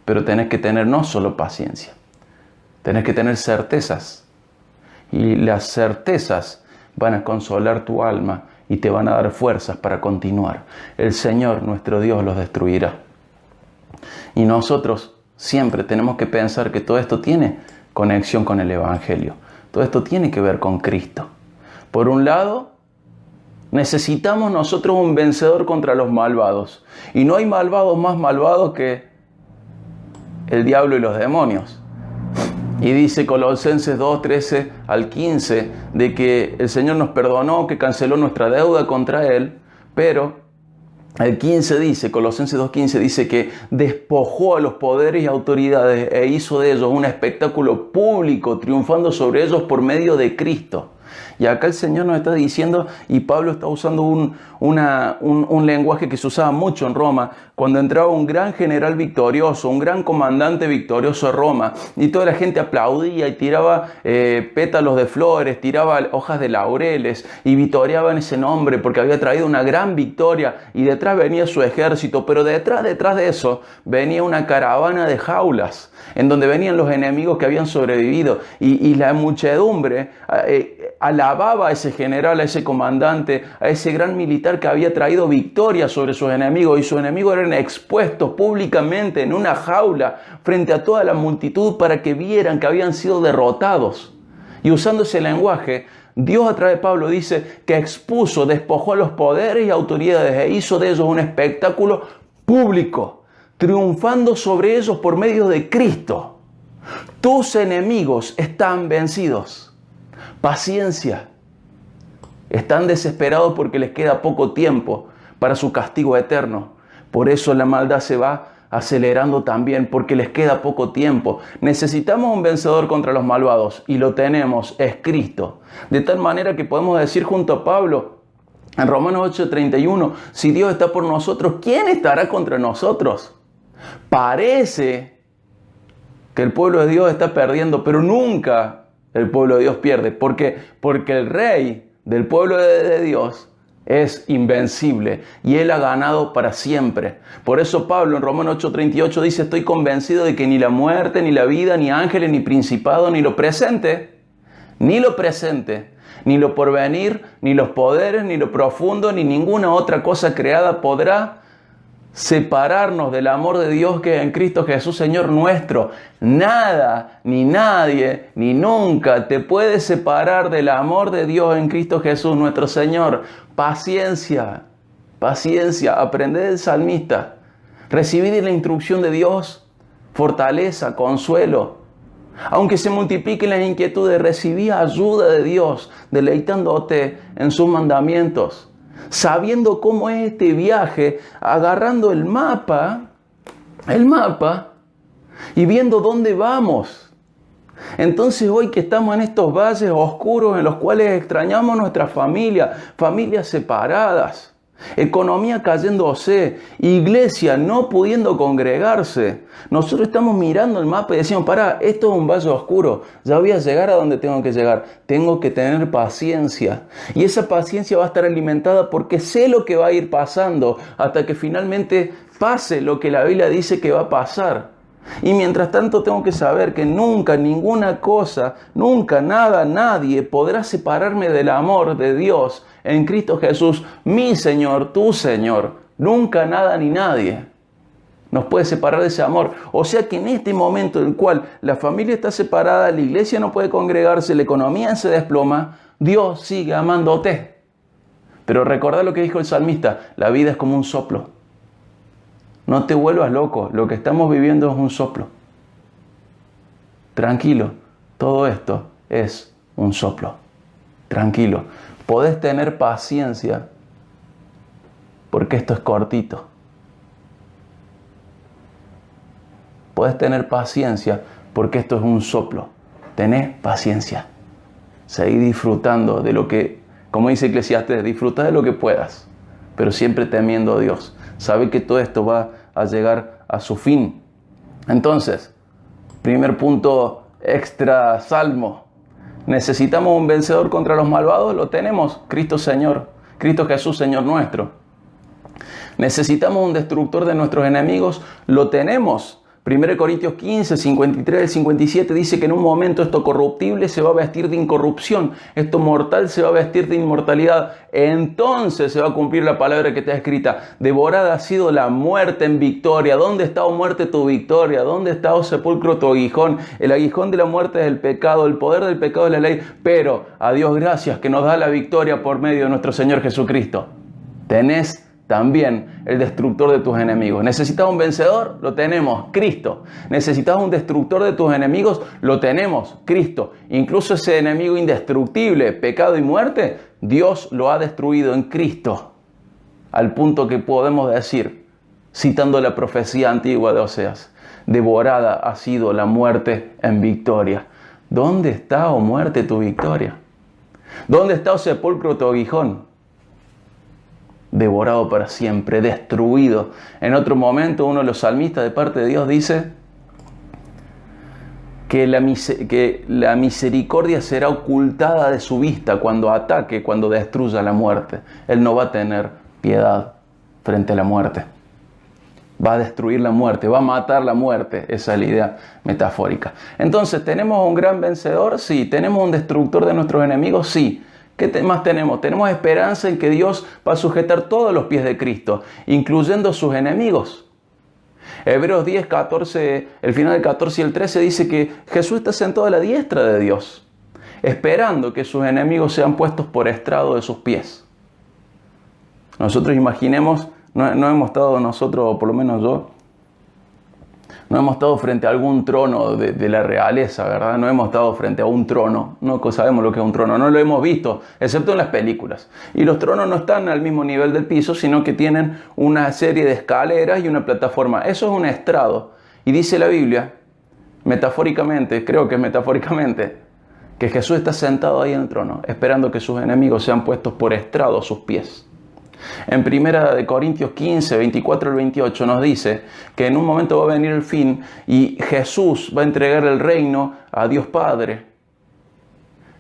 A: pero tenés que tener no solo paciencia, tenés que tener certezas. Y las certezas van a consolar tu alma y te van a dar fuerzas para continuar. El Señor, nuestro Dios, los destruirá. Y nosotros siempre tenemos que pensar que todo esto tiene conexión con el Evangelio. Todo esto tiene que ver con Cristo. Por un lado, necesitamos nosotros un vencedor contra los malvados. Y no hay malvados más malvados que el diablo y los demonios. Y dice Colosenses 2, 13 al 15, de que el Señor nos perdonó, que canceló nuestra deuda contra Él, pero el 15 dice, Colosenses 2.15 dice que despojó a los poderes y autoridades e hizo de ellos un espectáculo público, triunfando sobre ellos por medio de Cristo. Y acá el Señor nos está diciendo, y Pablo está usando un lenguaje que se usaba mucho en Roma, cuando entraba un gran general victorioso, un gran comandante victorioso a Roma, y toda la gente aplaudía y tiraba pétalos de flores, tiraba hojas de laureles, y vitoreaban ese nombre porque había traído una gran victoria, y detrás venía su ejército, pero detrás de eso venía una caravana de jaulas, en donde venían los enemigos que habían sobrevivido, y la muchedumbre alababa a ese general, a ese comandante, a ese gran militar que había traído victoria sobre sus enemigos, y sus enemigos eran expuestos públicamente en una jaula frente a toda la multitud para que vieran que habían sido derrotados. Y usando ese lenguaje, Dios a través de Pablo dice que expuso, despojó a los poderes y autoridades e hizo de ellos un espectáculo público, triunfando sobre ellos por medio de Cristo. Tus enemigos están vencidos. Paciencia. Están desesperados porque les queda poco tiempo para su castigo eterno. Por eso la maldad se va acelerando también, porque les queda poco tiempo. Necesitamos un vencedor contra los malvados, y lo tenemos, es Cristo. De tal manera que podemos decir junto a Pablo, en Romanos 8:31, si Dios está por nosotros, ¿quién estará contra nosotros? Parece que el pueblo de Dios está perdiendo, pero nunca el pueblo de Dios pierde. ¿Por qué? Porque el rey del pueblo de Dios es invencible y Él ha ganado para siempre. Por eso Pablo en Romanos 8:38 dice, estoy convencido de que ni la muerte, ni la vida, ni ángeles, ni principado, ni lo presente, ni lo porvenir, ni los poderes, ni lo profundo, ni ninguna otra cosa creada podrá separarnos del amor de Dios que es en Cristo Jesús, Señor nuestro. Nada, ni nadie, ni nunca te puede separar del amor de Dios en Cristo Jesús, nuestro Señor. Paciencia, paciencia. Aprended del salmista. Recibid la instrucción de Dios, fortaleza, consuelo. Aunque se multipliquen las inquietudes, recibí ayuda de Dios, deleitándote en sus mandamientos. Sabiendo cómo es este viaje, agarrando el mapa y viendo dónde vamos. Entonces hoy que estamos en estos valles oscuros en los cuales extrañamos nuestra familia, familias separadas, economía cayéndose, iglesia no pudiendo congregarse, nosotros estamos mirando el mapa y decimos, pará, esto es un valle oscuro, ya voy a llegar a donde tengo que llegar, tengo que tener paciencia, y esa paciencia va a estar alimentada porque sé lo que va a ir pasando hasta que finalmente pase lo que la Biblia dice que va a pasar. Y mientras tanto tengo que saber que nunca, ninguna cosa, nunca, nada, nadie podrá separarme del amor de Dios en Cristo Jesús, mi Señor, tu Señor. Nunca, nada, ni nadie nos puede separar de ese amor. O sea que en este momento en el cual la familia está separada, la iglesia no puede congregarse, la economía se desploma, Dios sigue amándote. Pero recordá lo que dijo el salmista, la vida es como un soplo. No te vuelvas loco, lo que estamos viviendo es un soplo. Tranquilo, todo esto es un soplo. Tranquilo, podés tener paciencia porque esto es cortito. Podés tener paciencia porque esto es un soplo. Tenés paciencia. Seguí disfrutando de lo que, como dice Eclesiastés, disfruta de lo que puedas, pero siempre temiendo a Dios. Sabe que todo esto va a llegar a su fin. Entonces, primer punto extra salmo. ¿Necesitamos un vencedor contra los malvados? Lo tenemos, Cristo Señor, Cristo Jesús Señor nuestro. ¿Necesitamos un destructor de nuestros enemigos? Lo tenemos, 1 Corintios 15, 53, 57 dice que en un momento esto corruptible se va a vestir de incorrupción, esto mortal se va a vestir de inmortalidad. Entonces se va a cumplir la palabra que está escrita: devorada ha sido la muerte en victoria. ¿Dónde está, oh muerte, tu victoria? ¿Dónde está, oh sepulcro, tu aguijón? El aguijón de la muerte es el pecado, el poder del pecado es la ley, pero a Dios gracias que nos da la victoria por medio de nuestro Señor Jesucristo. Tenés también el destructor de tus enemigos. ¿Necesitas un vencedor? Lo tenemos, Cristo. ¿Necesitas un destructor de tus enemigos? Lo tenemos, Cristo. Incluso ese enemigo indestructible, pecado y muerte, Dios lo ha destruido en Cristo. Al punto que podemos decir, citando la profecía antigua de Oseas: devorada ha sido la muerte en victoria. ¿Dónde está, oh muerte, tu victoria? ¿Dónde está, oh sepulcro, tu aguijón? Devorado para siempre, destruido. En otro momento, uno de los salmistas de parte de Dios dice que la misericordia será ocultada de su vista cuando ataque, cuando destruya la muerte. Él no va a tener piedad frente a la muerte. Va a destruir la muerte, va a matar la muerte. Esa es la idea metafórica. Entonces, ¿tenemos un gran vencedor? Sí. ¿Tenemos un destructor de nuestros enemigos? Sí. ¿Qué más tenemos? Tenemos esperanza en que Dios va a sujetar todos los pies de Cristo, incluyendo sus enemigos. Hebreos 10, 14, el final del 14 y el 13 dice que Jesús está sentado a la diestra de Dios, esperando que sus enemigos sean puestos por estrado de sus pies. Nosotros imaginemos, no hemos estado nosotros, o por lo menos yo, no hemos estado frente a algún trono de la realeza, ¿verdad? No hemos estado frente a un trono. No sabemos lo que es un trono. No lo hemos visto, excepto en las películas. Y los tronos no están al mismo nivel del piso, sino que tienen una serie de escaleras y una plataforma. Eso es un estrado. Y dice la Biblia, metafóricamente, creo que es metafóricamente, que Jesús está sentado ahí en el trono, esperando que sus enemigos sean puestos por estrado a sus pies. En 1 Corintios 15, 24 al 28 nos dice que en un momento va a venir el fin y Jesús va a entregar el reino a Dios Padre.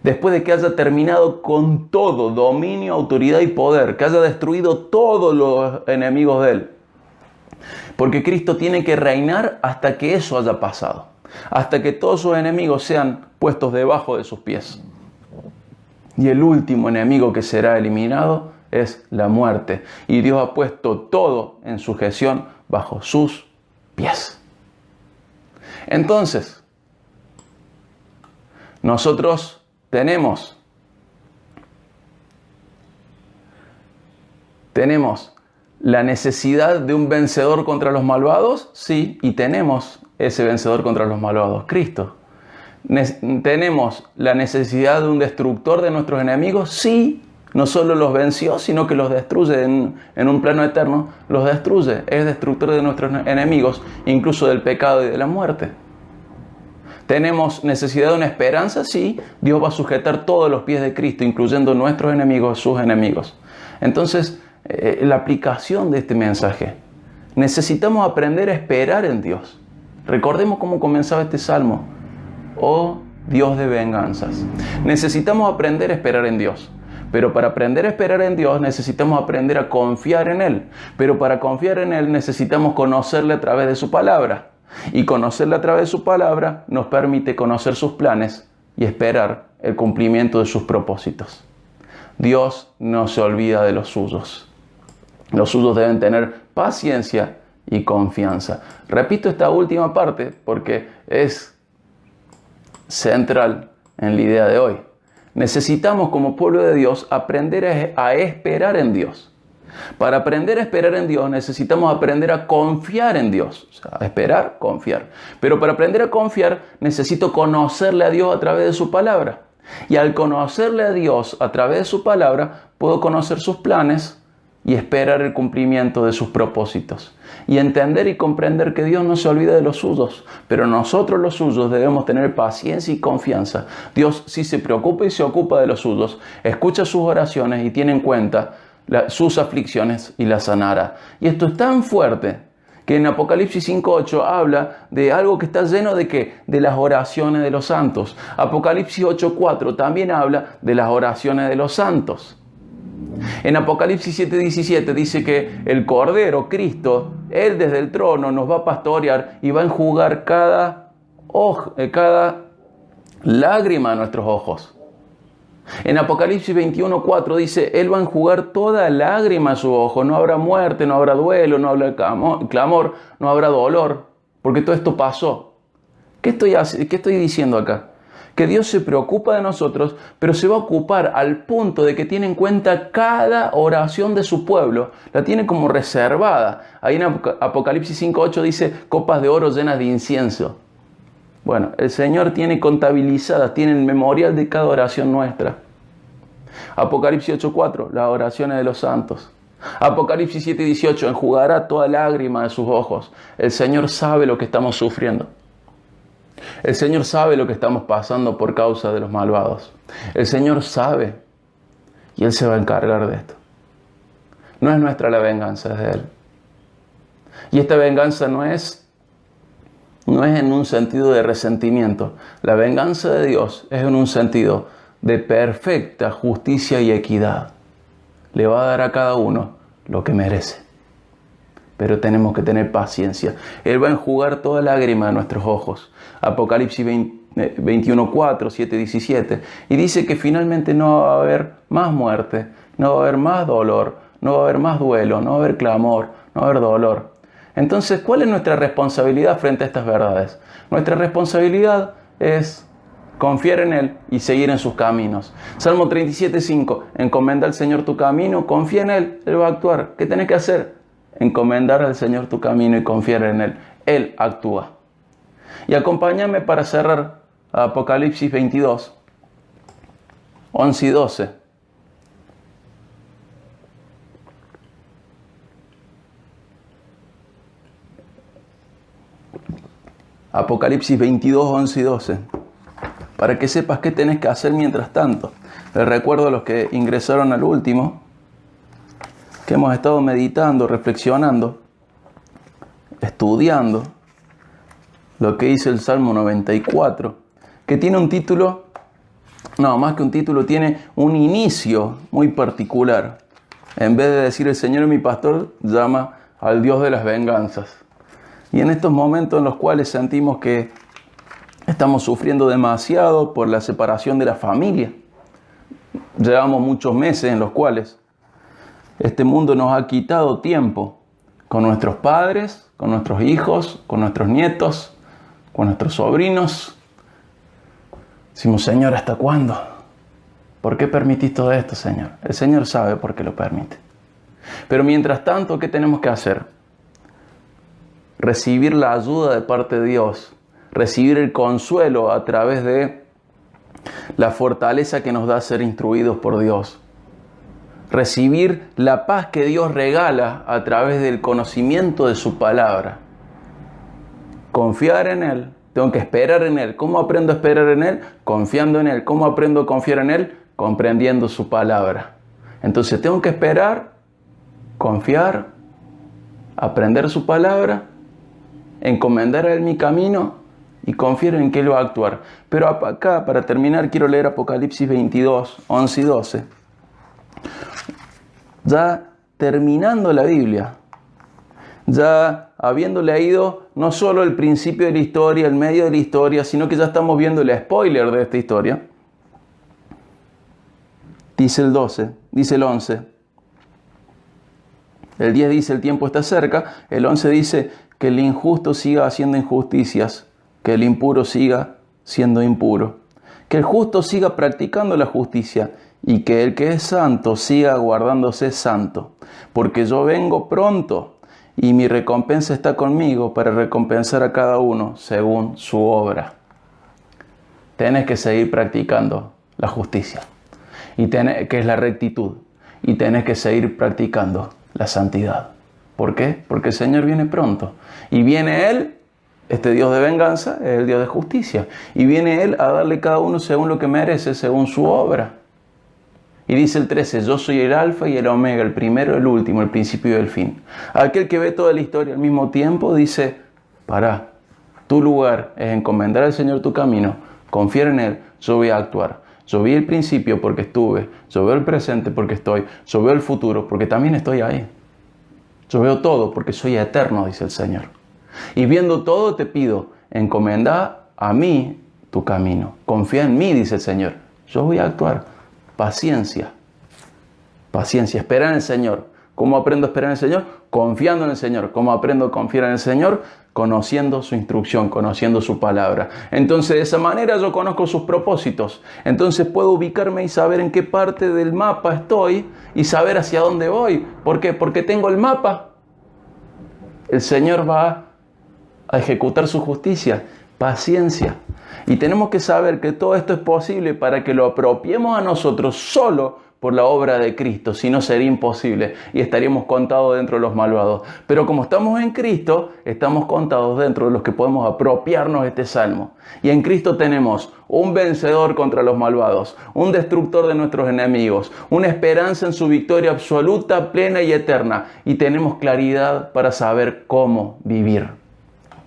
A: Después de que haya terminado con todo, dominio, autoridad y poder, que haya destruido todos los enemigos de Él. Porque Cristo tiene que reinar hasta que eso haya pasado. Hasta que todos sus enemigos sean puestos debajo de sus pies. Y el último enemigo que será eliminado es la muerte. Y Dios ha puesto todo en sujeción bajo sus pies. Entonces, nosotros tenemos la necesidad de un vencedor contra los malvados, sí, y tenemos ese vencedor contra los malvados, Cristo. Tenemos la necesidad de un destructor de nuestros enemigos, sí. No solo los venció, sino que los destruye en un plano eterno. Los destruye. Es destructor de nuestros enemigos, incluso del pecado y de la muerte. ¿Tenemos necesidad de una esperanza? Sí. Dios va a sujetar todos los pies de Cristo, incluyendo nuestros enemigos, sus enemigos. Entonces, la aplicación de este mensaje. Necesitamos aprender a esperar en Dios. Recordemos cómo comenzaba este salmo. Oh Dios de venganzas. Necesitamos aprender a esperar en Dios. Pero para aprender a esperar en Dios necesitamos aprender a confiar en Él. Pero para confiar en Él necesitamos conocerle a través de su palabra. Y conocerle a través de su palabra nos permite conocer sus planes y esperar el cumplimiento de sus propósitos. Dios no se olvida de los suyos. Los suyos deben tener paciencia y confianza. Repito esta última parte porque es central en la idea de hoy. Necesitamos como pueblo de Dios aprender a esperar en Dios. Para aprender a esperar en Dios necesitamos aprender a confiar en Dios. O sea, esperar, confiar. Pero para aprender a confiar necesito conocerle a Dios a través de su palabra. Y al conocerle a Dios a través de su palabra, puedo conocer sus planes y esperar el cumplimiento de sus propósitos. Y entender y comprender que Dios no se olvida de los suyos, pero nosotros los suyos debemos tener paciencia y confianza. Dios sí se preocupa y se ocupa de los suyos, escucha sus oraciones y tiene en cuenta sus aflicciones y las sanará. Y esto es tan fuerte que en Apocalipsis 5.8 habla de algo que está lleno de ¿qué? De las oraciones de los santos. Apocalipsis 8.4 también habla de las oraciones de los santos. En Apocalipsis 7:17 dice que el Cordero, Cristo, Él desde el trono nos va a pastorear y va a enjugar cada lágrima de nuestros ojos. En Apocalipsis 21:4 dice, Él va a enjugar toda lágrima a sus ojos. No habrá muerte, no habrá duelo, no habrá clamor, no habrá dolor, porque todo esto pasó. ¿Qué estoy diciendo acá? Que Dios se preocupa de nosotros, pero se va a ocupar al punto de que tiene en cuenta cada oración de su pueblo. La tiene como reservada. Ahí en Apocalipsis 5:8 dice, copas de oro llenas de incienso. Bueno, el Señor tiene contabilizadas, tiene el memorial de cada oración nuestra. Apocalipsis 8:4, las oraciones de los santos. Apocalipsis 7:18, enjugará toda lágrima de sus ojos. El Señor sabe lo que estamos sufriendo. El Señor sabe lo que estamos pasando por causa de los malvados. El Señor sabe y Él se va a encargar de esto. No es nuestra la venganza, es de Él. Y esta venganza no es en un sentido de resentimiento. La venganza de Dios es en un sentido de perfecta justicia y equidad. Le va a dar a cada uno lo que merece. Pero tenemos que tener paciencia. Él va a enjugar toda lágrima de nuestros ojos. Apocalipsis 21:4, 7:17. Y dice que finalmente no va a haber más muerte, no va a haber más dolor, no va a haber más duelo, no va a haber clamor, no va a haber dolor. Entonces, ¿cuál es nuestra responsabilidad frente a estas verdades? Nuestra responsabilidad es confiar en Él y seguir en sus caminos. Salmo 37:5. Encomenda al Señor tu camino, confía en Él, Él va a actuar. ¿Qué tenés que hacer? Encomendar al Señor tu camino y confiar en Él. Él actúa. Y acompáñame para cerrar a Apocalipsis 22, 11 y 12. Apocalipsis 22, 11 y 12. Para que sepas qué tenés que hacer mientras tanto. Les recuerdo a los que ingresaron al último, que hemos estado meditando, reflexionando, estudiando lo que dice el Salmo 94, que tiene un título, no, más que un título, tiene un inicio muy particular. En vez de decir el Señor es mi pastor, llama al Dios de las venganzas. Y en estos momentos en los cuales sentimos que estamos sufriendo demasiado por la separación de la familia, llevamos muchos meses en los cuales este mundo nos ha quitado tiempo con nuestros padres, con nuestros hijos, con nuestros nietos, con nuestros sobrinos. Decimos, Señor, ¿hasta cuándo? ¿Por qué permitís todo esto, Señor? El Señor sabe por qué lo permite. Pero mientras tanto, ¿qué tenemos que hacer? Recibir la ayuda de parte de Dios, recibir el consuelo a través de la fortaleza que nos da ser instruidos por Dios. Recibir la paz que Dios regala a través del conocimiento de su palabra. Confiar en Él. Tengo que esperar en Él. ¿Cómo aprendo a esperar en Él? Confiando en Él. ¿Cómo aprendo a confiar en Él? Comprendiendo su palabra. Entonces tengo que esperar, confiar, aprender su palabra, encomendar a Él mi camino y confiar en que Él va a actuar. Pero acá, para terminar, quiero leer Apocalipsis 22, 11 y 12. Ya terminando la Biblia, ya habiendo leído no solo el principio de la historia, el medio de la historia, sino que ya estamos viendo el spoiler de esta historia. Dice el 12, dice el 11. El 10 dice el tiempo está cerca. El 11 dice que el injusto siga haciendo injusticias, que el impuro siga siendo impuro, que el justo siga practicando la justicia y que el que es santo siga guardándose santo, porque yo vengo pronto y mi recompensa está conmigo para recompensar a cada uno según su obra. Tenés que seguir practicando la justicia, que es la rectitud, y tenés que seguir practicando la santidad. ¿Por qué? Porque el Señor viene pronto. Y viene Él, este Dios de venganza, es el Dios de justicia. Y viene Él a darle a cada uno según lo que merece, según su obra. Y dice el 13, yo soy el alfa y el omega, el primero, el último, el principio y el fin. Aquel que ve toda la historia al mismo tiempo dice, tu lugar es encomendar al Señor tu camino, confiar en Él, yo voy a actuar. Yo vi el principio porque estuve, yo veo el presente porque estoy, yo veo el futuro porque también estoy ahí. Yo veo todo porque soy eterno, dice el Señor. Y viendo todo te pido, encomendá a mí tu camino. Confía en mí, dice el Señor. Yo voy a actuar. Paciencia. Paciencia. Espera en el Señor. ¿Cómo aprendo a esperar en el Señor? Confiando en el Señor. ¿Cómo aprendo a confiar en el Señor? Conociendo su instrucción, conociendo su palabra. Entonces, de esa manera yo conozco sus propósitos. Entonces puedo ubicarme y saber en qué parte del mapa estoy y saber hacia dónde voy. ¿Por qué? Porque tengo el mapa. El Señor va a ejecutar su justicia. Paciencia. Y tenemos que saber que todo esto es posible para que lo apropiemos a nosotros solo por la obra de Cristo, si no sería imposible y estaríamos contados dentro de los malvados. Pero como estamos en Cristo, estamos contados dentro de los que podemos apropiarnos de este salmo. Y en Cristo tenemos un vencedor contra los malvados, un destructor de nuestros enemigos, una esperanza en su victoria absoluta, plena y eterna. Y tenemos claridad para saber cómo vivir.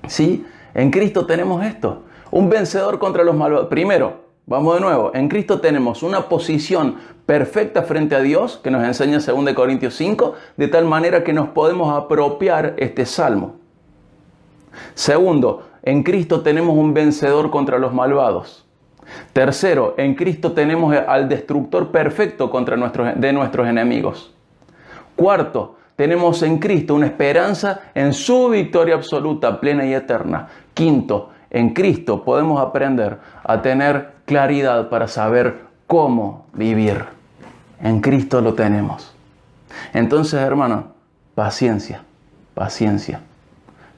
A: ¿Sí? En Cristo tenemos esto, un vencedor contra los malvados. Primero, vamos de nuevo, en Cristo tenemos una posición perfecta frente a Dios, que nos enseña 2 Corintios 5, de tal manera que nos podemos apropiar este salmo. Segundo, en Cristo tenemos un vencedor contra los malvados. Tercero, en Cristo tenemos al destructor perfecto de nuestros enemigos. Cuarto, tenemos en Cristo una esperanza en su victoria absoluta, plena y eterna. Quinto, en Cristo podemos aprender a tener claridad para saber cómo vivir. En Cristo lo tenemos. Entonces, hermano, paciencia, paciencia,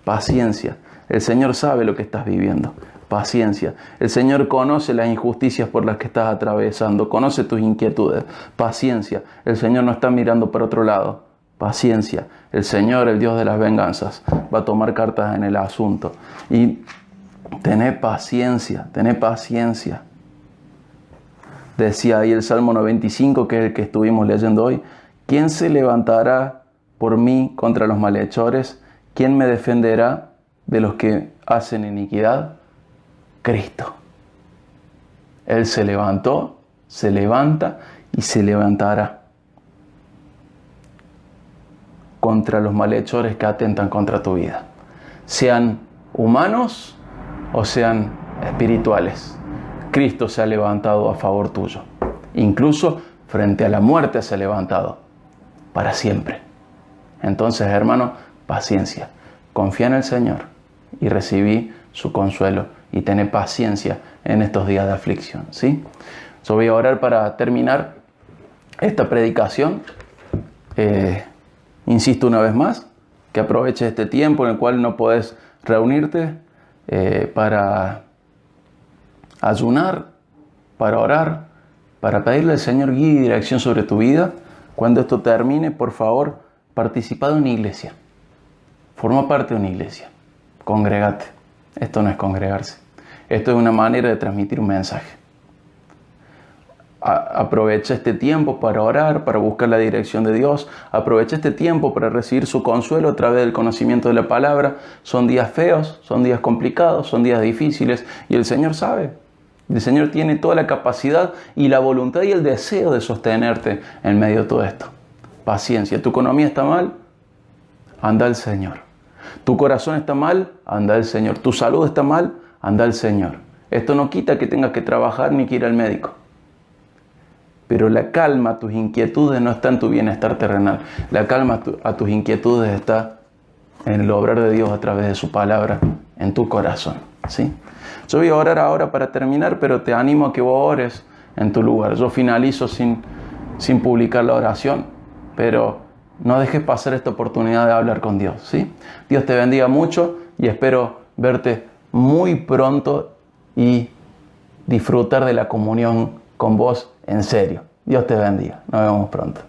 A: paciencia. El Señor sabe lo que estás viviendo. Paciencia. El Señor conoce las injusticias por las que estás atravesando. Conoce tus inquietudes. Paciencia. El Señor no está mirando para otro lado. Paciencia. El Señor, el Dios de las venganzas, va a tomar cartas en el asunto. Y tené paciencia, tené paciencia. Decía ahí el Salmo 95, que es el que estuvimos leyendo hoy. ¿Quién se levantará por mí contra los malhechores? ¿Quién me defenderá de los que hacen iniquidad? Cristo. Él se levantó, se levanta y se levantará contra los malhechores que atentan contra tu vida. Sean humanos o sean espirituales. Cristo se ha levantado a favor tuyo. Incluso frente a la muerte se ha levantado para siempre. Entonces, hermano, paciencia. Confía en el Señor y recibí su consuelo y tené paciencia en estos días de aflicción. ¿Sí? Yo voy a orar para terminar esta predicación. Insisto una vez más, que aproveches este tiempo en el cual no podés reunirte para ayunar, para orar, para pedirle al Señor guía y dirección sobre tu vida. Cuando esto termine, por favor, participa de una iglesia. Forma parte de una iglesia. Congregate. Esto no es congregarse. Esto es una manera de transmitir un mensaje. Aprovecha este tiempo para orar, para buscar la dirección de Dios. Aprovecha este tiempo para recibir su consuelo a través del conocimiento de la palabra. Son días feos, son días complicados, son días difíciles y el Señor sabe. El Señor tiene toda la capacidad y la voluntad y el deseo de sostenerte en medio de todo esto. Paciencia. ¿Tu economía está mal? Anda al Señor. ¿Tu corazón está mal? Anda al Señor. ¿Tu salud está mal? Anda al Señor. Esto no quita que tengas que trabajar ni que ir al médico. Pero la calma a tus inquietudes no está en tu bienestar terrenal. La calma a tus inquietudes está en el obrar de Dios a través de su palabra en tu corazón. ¿Sí? Yo voy a orar ahora para terminar, pero te animo a que vos ores en tu lugar. Yo finalizo sin publicar la oración, pero no dejes pasar esta oportunidad de hablar con Dios. ¿Sí? Dios te bendiga mucho y espero verte muy pronto y disfrutar de la comunión con vos en serio. Dios te bendiga. Nos vemos pronto.